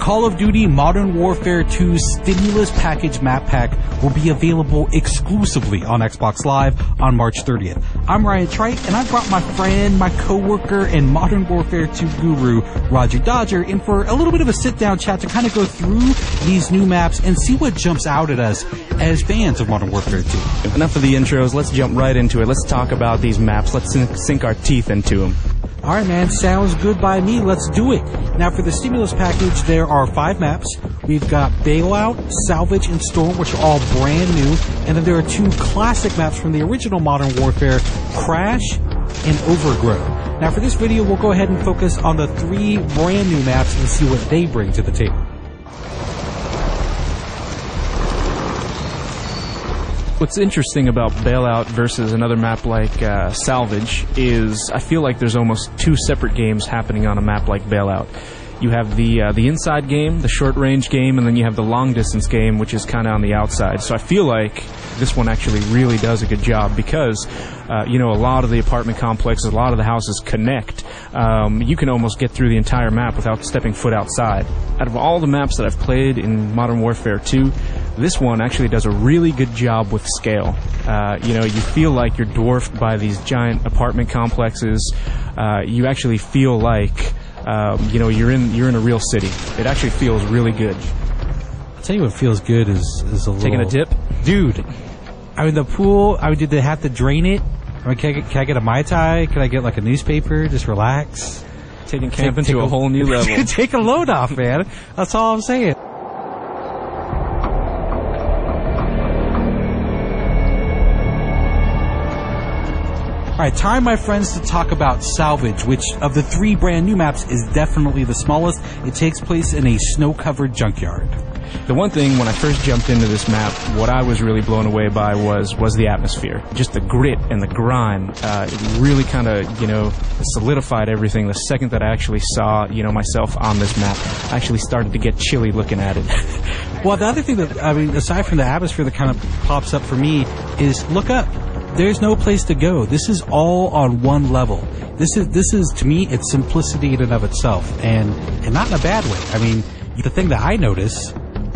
Call of Duty Modern Warfare 2 Stimulus Package Map Pack will be available exclusively on Xbox Live on March 30th. I'm Ryan Trite, and I brought my friend, my co-worker, and Modern Warfare 2 guru, Roger Dodger, in for a little bit of a sit-down chat to kind of go through these new maps and see what jumps out at us as fans of Modern Warfare 2. Enough of the intros. Let's jump right into it. Let's talk about these maps. Let's sink our teeth into them. All right, man. Sounds good by me. Let's do it. Now, for the Stimulus Package, there are 5 maps. We've got Bailout, Salvage, and Storm, which are all brand new. And then there are 2 classic maps from the original Modern Warfare, Crash and Overgrow. Now, for this video, we'll go ahead and focus on the 3 brand new maps and see what they bring to the table. What's interesting about Bailout versus another map like Salvage is I feel like there's almost 2 separate games happening on a map like Bailout. You have the inside game, the short-range game, and then you have the long-distance game, which is kind of on the outside. So I feel like this one actually really does a good job because, a lot of the apartment complexes, a lot of the houses connect. You can almost get through the entire map without stepping foot outside. Out of all the maps that I've played in Modern Warfare 2, this one actually does a really good job with scale. You feel like you're dwarfed by these giant apartment complexes. You actually feel like you're in a real city. It actually feels really good. I'll tell you what feels good is a little... Taking a dip? Dude, the pool, did they have to drain it? Can I get a Mai Tai? Can I get like a newspaper? Just relax? Taking camping to a whole new level. Take a load off, man. That's all I'm saying. All right, time, my friends, to talk about Salvage, which of the 3 brand new maps is definitely the smallest. It takes place in a snow-covered junkyard. The one thing when I first jumped into this map, what I was really blown away by was the atmosphere. Just the grit and the grime. It really kind of, solidified everything. The second that I actually saw, myself on this map, I actually started to get chilly looking at it. Well, the other thing that, aside from the atmosphere that kind of pops up for me is look up. There's no place to go. This is all on one level. This is to me, it's simplicity in and of itself, and not in a bad way. The thing that I notice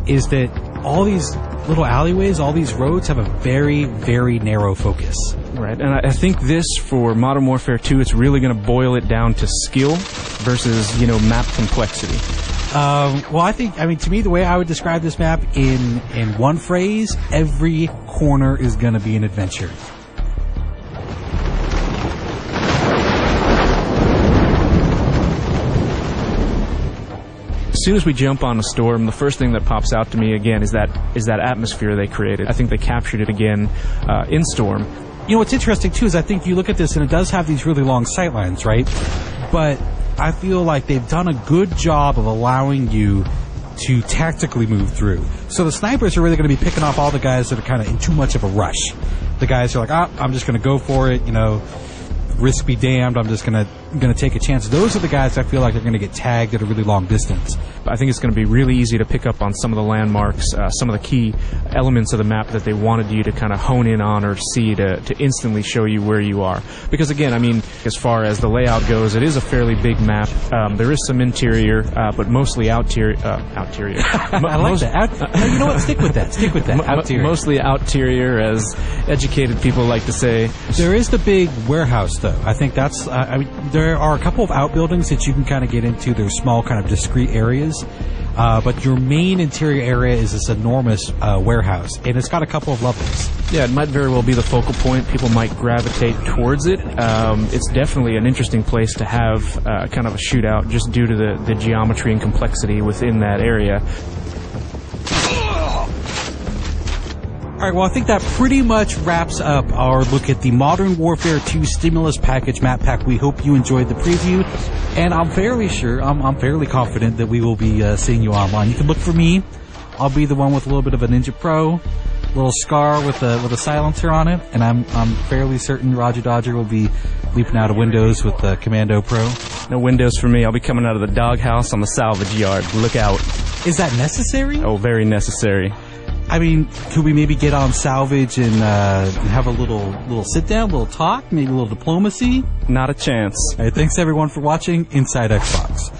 is that all these little alleyways, all these roads have a very, very narrow focus. Right, and I think this, for Modern Warfare 2, it's really going to boil it down to skill versus, map complexity. Well, to me, the way I would describe this map in one phrase, every corner is going to be an adventure. As soon as we jump on a Storm, the first thing that pops out to me again is that atmosphere they created. I think they captured it again in Storm. What's interesting too is I think you look at this and it does have these really long sightlines, right? But I feel like they've done a good job of allowing you to tactically move through. So the snipers are really going to be picking off all the guys that are kind of in too much of a rush. The guys are like, I'm just going to go for it, risk be damned, I'm just gonna take a chance. Those are the guys I feel like are gonna get tagged at a really long distance. I think it's gonna be really easy to pick up on some of the landmarks, some of the key elements of the map that they wanted you to kind of hone in on or see to instantly show you where you are. Because again, as far as the layout goes, it is a fairly big map. There is some interior, but mostly outerior. I like that. No, you know what? Stick with that. Outerior. Mostly outerior, as educated people like to say. There is the big warehouse, though. I think that's, there are a couple of outbuildings that you can kind of get into. They're small, kind of discrete areas. But your main interior area is this enormous warehouse, and it's got a couple of levels. Yeah, it might very well be the focal point. People might gravitate towards it. It's definitely an interesting place to have kind of a shootout just due to the geometry and complexity within that area. All right, well, I think that pretty much wraps up our look at the Modern Warfare 2 Stimulus Package Map Pack. We hope you enjoyed the preview, and I'm fairly sure, I'm fairly confident that we will be seeing you online. You can look for me. I'll be the one with a little bit of a Ninja Pro, little scar with a silencer on it, and I'm fairly certain Roger Dodger will be leaping out of windows with the Commando Pro. No windows for me. I'll be coming out of the doghouse on the salvage yard. Look out. Is that necessary? Oh, very necessary. Could we maybe get on Salvage and have a little sit down, a little talk, maybe a little diplomacy? Not a chance. All right, thanks everyone for watching Inside Xbox.